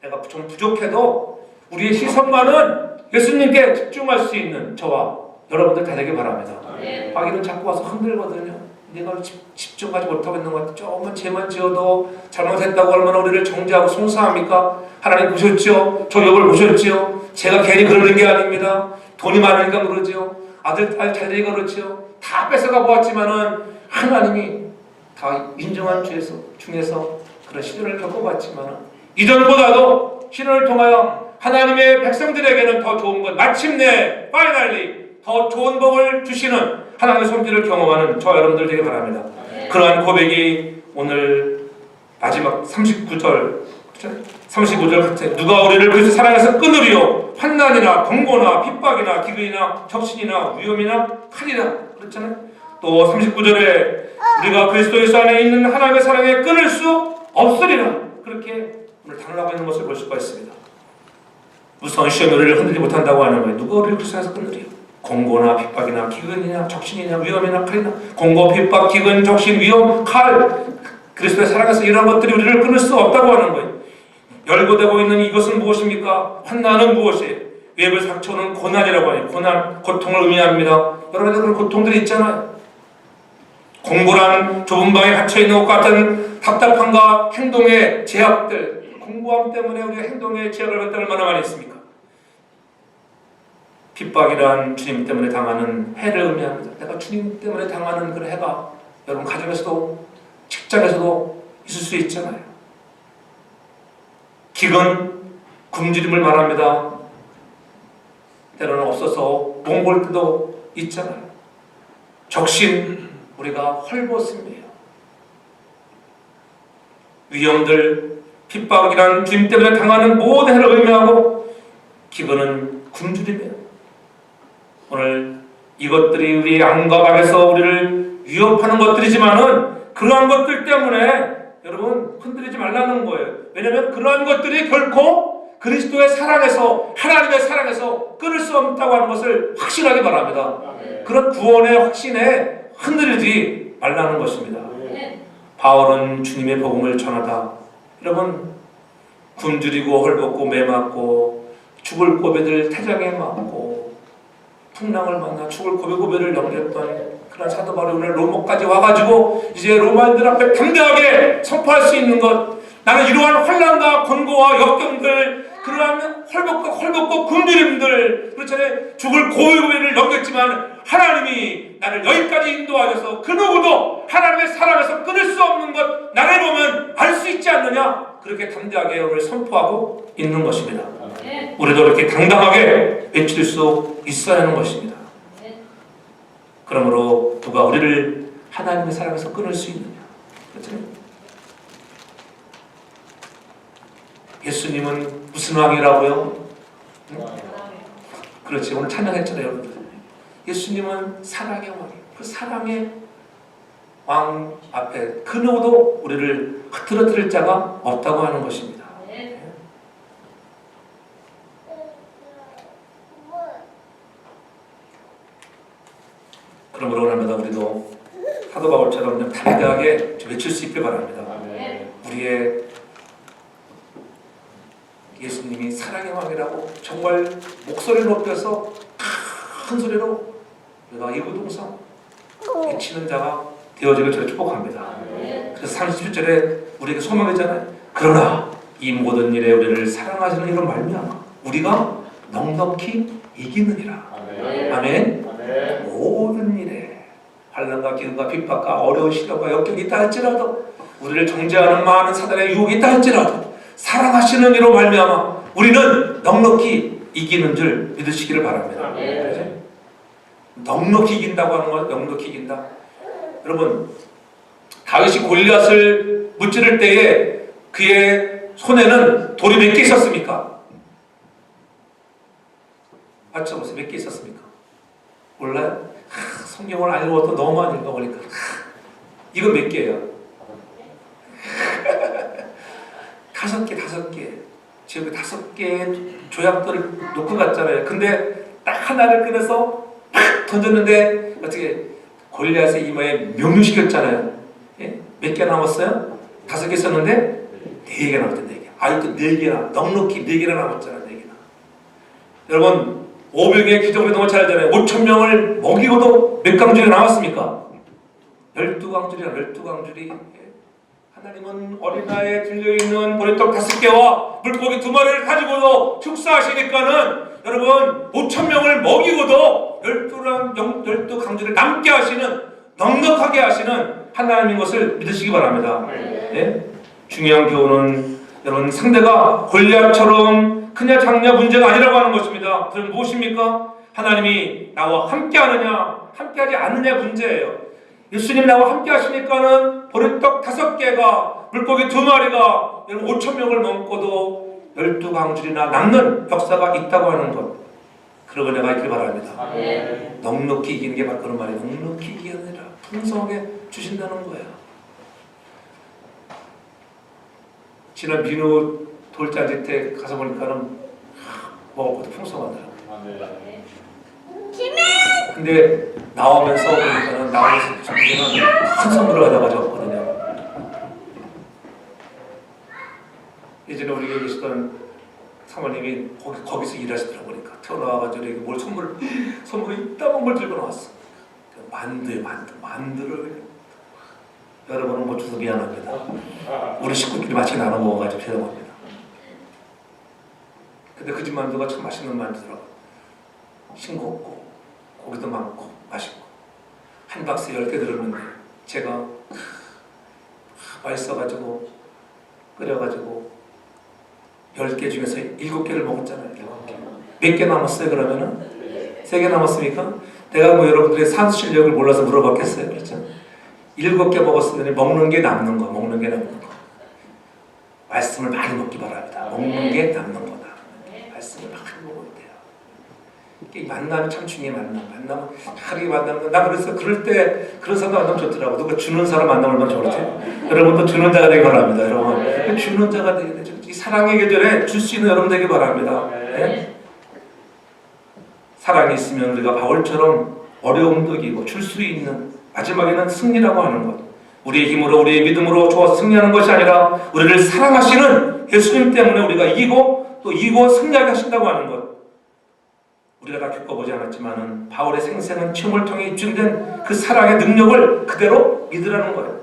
내가 좀 부족해도 우리의 시선만은 예수님께 집중할 수 있는 저와 여러분들 다 되길 바랍니다. 네. 마귀는 자꾸 와서 흔들거든요. 내가 집중하지 못하고 있는 것 같아. 조금만 죄만 지어도 잘못했다고 얼마나 우리를 정죄하고 송사합니까? 하나님 보셨죠? 저 욥을 보셨죠? 제가 괜히 그러는 게 아닙니다. 돈이 많으니까 그러죠. 아들, 딸 잘 되니까 그렇죠. 다 뺏어가 보았지만은 하나님이 다 인정한 중에서 그런 시련을 겪어봤지만은 이전보다도 시련을 통하여 하나님의 백성들에게는 더 좋은 것, 마침내 파이널리 더 좋은 복을 주시는 하나님의 손길을 경험하는 저와 여러분들 되길 바랍니다. 그러한 고백이 오늘 마지막 39절 같은 누가 우리를 그리스도 사랑해서 끊으리요 환난이나 공고나 핍박이나 기근이나 적신이나 위험이나 칼이나 그렇잖아요. 또 39절에 우리가 그리스도 예수 안에 있는 하나님의 사랑에 끊을 수 없으리라 그렇게 오늘 단언하고 있는 것을 볼 수가 있습니다. 무서운 시험이 우리를 흔들지 못한다고 하는 거예요. 누가 우리를 그리스도 안에서 끊으리요? 공고나 핍박이나 기근이나 적신이나 위험이나 칼이나 공고, 핍박, 기근, 적신, 위험, 칼 그리스도의 사랑에서 이런 것들이 우리를 끊을 수 없다고 하는 거예요. 열거되고 있는 이것은 무엇입니까? 환난은 무엇이에요? 외부에 닥쳐오는 고난이라고 하니 고난, 고통을 의미합니다. 여러분들 그런 고통들이 있잖아요. 공고란 좁은 방에 갇혀있는 것 같은 답답함과 행동의 제약들 공고함 때문에 우리가 행동의 제약을 받다 얼마나 많이 있습니까? 핍박이란 주님 때문에 당하는 해를 의미합니다. 내가 주님 때문에 당하는 그런 해가 여러분 가정에서도 직장에서도 있을 수 있잖아요. 기근, 굶주림을 말합니다. 때로는 없어서 몽골 때도 있잖아요. 적신, 우리가 헐벗음이에요. 위험들, 핍박이란 주님 때문에 당하는 모든 해를 의미하고 기근은 굶주림이에요. 오늘 이것들이 우리 양과 밥에서 우리를 위협하는 것들이지만은 그러한 것들 때문에 여러분 흔들리지 말라는 거예요. 왜냐하면 그러한 것들이 결코 그리스도의 사랑에서 하나님의 사랑에서 끊을 수 없다고 하는 것을 확신하기 바랍니다. 그런 구원의 확신에 흔들리지 말라는 것입니다. 바울은 주님의 복음을 전하다. 여러분 굶주리고 헐벗고 매맞고 죽을 고배들 태장에 맞고 풍랑을 만나 죽을 고배고배를 넘겼던 그런 사도 바울이 오늘 로마까지 와가지고 이제 로마인들 앞에 담대하게 선포할 수 있는 것, 나는 이러한 환난과 권고와 역경들, 그러한 헐벗고 굶주림들, 그렇잖아요. 죽을 고배고배를 넘겼지만 하나님이 나를 여기까지 인도하셔서 그 누구도 하나님의 사랑에서 끊을 수 없는 것 나를 보면 알 수 있지 않느냐, 그렇게 담대하게 오늘 선포하고 있는 것입니다. 우리도 이렇게 당당하게 외칠 수 있어야 하는 것입니다. 그러므로 누가 우리를 하나님의 사랑에서 끊을 수 있느냐? 그렇죠? 예수님은 무슨 왕이라고요? 응? 그렇지, 오늘 찬양했잖아요, 여러분들. 예수님은 사랑의 왕이에요. 그 사랑의 왕 앞에 그 누구도 우리를 흐트러뜨릴 자가 없다고 하는 것입니다. 그러므로 오늘마다 우리도 사도 바울처럼 담대하게 외칠 수 있길 바랍니다. 우리의 예수님이 사랑의 왕이라고 정말 목소리를 높여서 큰 소리로 우리가 이구동성 외치는 자가 되어지길 저를 축복합니다. 그래서 37절에 우리에게 소망이잖아요. 그러나 이 모든 일에 우리를 사랑하시는 이로 말미암아 우리가 넉넉히 이기느니라. 아멘. 모든 일에 환난과 기근과 핍박과 어려운 시련과 역경이 있다 할지라도 우리를 정죄하는 많은 사단의 유혹이 있다 할지라도 사랑하시는 이로 말미암아 우리는 넉넉히 이기는 줄 믿으시기를 바랍니다. 넉넉히 이긴다고 하는 건 넉넉히 이긴다. 여러분, 다윗이 골리앗을 무찌를 때에 그의 손에는 돌이 몇 개 있었습니까? 맞춰보세요. 몇 개 있었습니까? 몰라요? 성경을 안 읽어도 너무 많이 읽어보니까 이거 몇 개예요? 5개. 지금 5개의 조약들을 놓고 갔잖아요. 근데 딱 하나를 꺼내서 팍 던졌는데 어떻게 골리앗의 이마에 명령시켰잖아요. 예? 몇 개 남았어요? 5개 썼는데 4개 남았대. 4개. 아직도 4개나 넉넉히 4개나 남았잖아. 4개나. 여러분, 오병의 기적을 너무 잘 알잖아요. 5,000명을 먹이고도 몇 강줄이 남았습니까? 12강줄이야. 12강줄이. 하나님은 어린아이에 들려있는 보리떡 5개와 물고기 2마리를 가지고도 축사하시니까는 여러분 5,000명을 먹이고도 12강줄을 남게 하시는, 넉넉하게 하시는 하나님인 것을 믿으시기 바랍니다. 예? 중요한 교훈은 여러분 상대가 골리앗처럼 크냐 작냐 문제가 아니라고 하는 것입니다. 그럼 무엇입니까? 하나님이 나와 함께 하느냐 함께하지 않느냐 문제예요. 예수님 나와 함께 하시니까는 보리떡 5개가 물고기 2마리가 5,000명을 넘고도 12강줄이나 남는 역사가 있다고 하는 것, 그러고 내가 있길 바랍니다. 넉넉히 이기는 게 바로 그런 말이에요. 넉넉히 이기는 게 아니라 풍성하게 주신다는 거예요. 지난 민우 돌잔치 때 가서 보니까는 먹을 것도 풍성하더라고요. 근데 나오면서 보니까는 나오면서 저기는 큰 선물을 가져가지고 예전에 우리 여기 계시던 사모님이 거기서 일하시더라고. 보니까 태어나와가지고 이렇게 뭘 선물이 이따만 걸 들고 나왔어. 만두를 여러분은 못 줘서 미안합니다. 우리 식구끼리 같이 나눠 먹어가지고 죄송합니다. 근데 그 집 만두가 참 맛있는 만두더라고. 싱겁고 고기도 많고 맛있고 한 박스에 10개 들었는데 제가 맛있어가지고 끓여가지고 10개 중에서 7개를 먹었잖아요. 7개. 몇 개 남았어요 그러면은? 3개 남았습니까? 내가 뭐 여러분들의 산수 실력을 몰라서 물어봤겠어요. 그렇죠? 7개 먹었으니 먹는 게 남는 거. 말씀을 많이 먹기 바랍니다. 먹는 게 남는 거다. 말씀을 많이 먹어야 돼요. 이게 만남이 참 중요해. 만나면 하루에 만나면 나 그래서 그럴 때 그런 사람 만나면 좋더라고. 누가 주는 사람 만나면 얼마나 좋을지. 여러분도 주는 자가 되기 바랍니다. 여러분 주는 자가 되게 되죠. 이 사랑의 계절에 줄 수 있는 여러분 되기 바랍니다. 네? 사랑이 있으면 우리가 바울처럼 어려움도 이기고 줄 수 있는 마지막에는 승리라고 하는 것. 우리의 힘으로 우리의 믿음으로 좋아서 승리하는 것이 아니라 우리를 사랑하시는 예수님 때문에 우리가 이기고 또 이기고 승리하게 하신다고 하는 것. 우리가 다 겪어보지 않았지만은 바울의 생생한 체험을 통해 입증된 그 사랑의 능력을 그대로 믿으라는 거예요.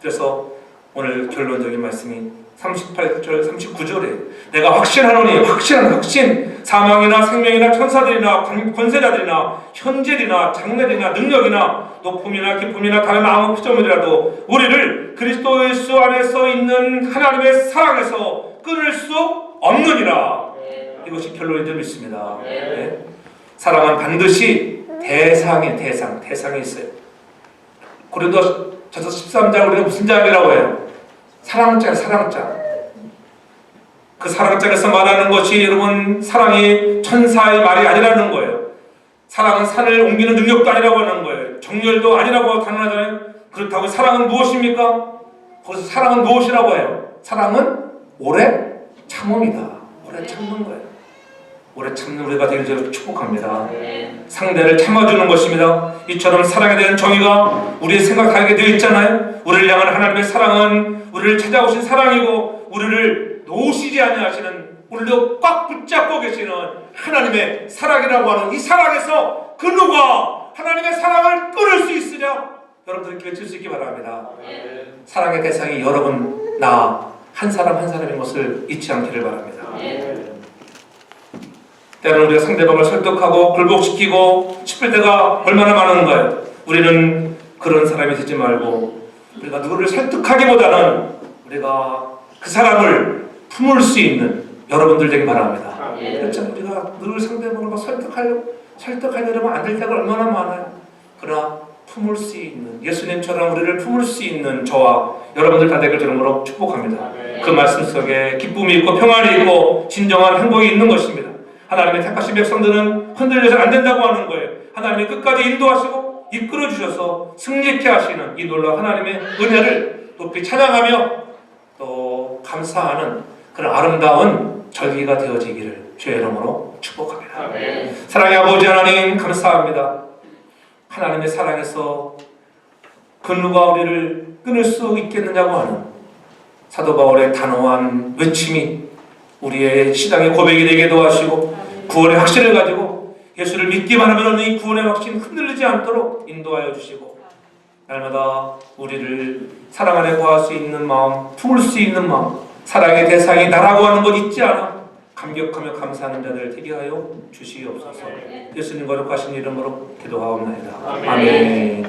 그래서 오늘 결론적인 말씀이 38절, 39절에 내가 확신하노니 확신한 확신 사망이나 생명이나 천사들이나 권세자들이나 현재이나 장래이나 능력이나 높음이나 기쁨이나 다른 아무 피조물이라도 우리를 그리스도 예수 안에서 있는 하나님의 사랑에서 끊을 수 없느니라. 이것이 결론인 줄 믿습니다. 네. 사랑은 반드시 대상이 있어요. 고린도전서 13장 우리가 무슨 장이라고 해요? 사랑장. 그 사랑장에서 말하는 것이 여러분 사랑이 천사의 말이 아니라는 거예요. 사랑은 산을 옮기는 능력도 아니라고 하는 거예요. 정열도 아니라고 단언하잖아요. 그렇다고 사랑은 무엇입니까? 거기서 사랑은 무엇이라고 해요? 사랑은 오래 참음이다. 오래 참는 거예요. 오래 참는 우리가 되길 저를 축복합니다. 상대를 참아주는 것입니다. 이처럼 사랑에 대한 정의가 우리의 생각하게 되어 있잖아요. 우리를 향한 하나님의 사랑은 우리를 찾아오신 사랑이고 우리를 놓으시지 아니하시는 우리를 꽉 붙잡고 계시는 하나님의 사랑이라고 하는 이 사랑에서 그 누가 하나님의 사랑을 끊을 수 있으냐? 여러분들이 외칠 수 있기 바랍니다. 사랑의 대상이 여러분, 나, 한 사람 한 사람인 것을 잊지 않기를 바랍니다. 때로는 우리가 상대방을 설득하고 굴복시키고 싶을 때가 얼마나 많은가요? 우리는 그런 사람이 되지 말고 우리가 누구를 설득하기보다는 우리가 그 사람을 품을 수 있는 여러분들 되길 바랍니다. 그렇죠? 우리가 늘 상대방을 막 설득하려면 안 될 때가 얼마나 많아요. 그러나 품을 수 있는, 예수님처럼 우리를 품을 수 있는 저와 여러분들 다 되길 주름으로 축복합니다. 그 말씀 속에 기쁨이 있고 평안이 있고 진정한 행복이 있는 것입니다. 하나님의 택하신 백성들은 흔들려서 안 된다고 하는 거예요. 하나님이 끝까지 인도하시고 이끌어 주셔서 승리케 하시는 이 놀라운 하나님의 은혜를 높이 찬양하며 또 감사하는 그런 아름다운 절기가 되어지기를 주의 이름으로 축복합니다. 사랑의 아버지 하나님 감사합니다. 하나님의 사랑에서 그 누가 우리를 끊을 수 있겠느냐고 하는 사도 바울의 단호한 외침이 우리의 신앙의 고백이 되게 도와주시고 구원의 확신을 가지고 예수를 믿기만 하면 이 구원의 확신 흔들리지 않도록 인도하여 주시고 날마다 우리를 사랑 안에 거할 수 있는 마음, 품을 수 있는 마음, 사랑의 대상이 나라고 하는 것 잊지 않아 감격하며 감사하는 자들 되게 하여 주시옵소서. 예수님 거룩하신 이름으로 기도하옵나이다. 아멘.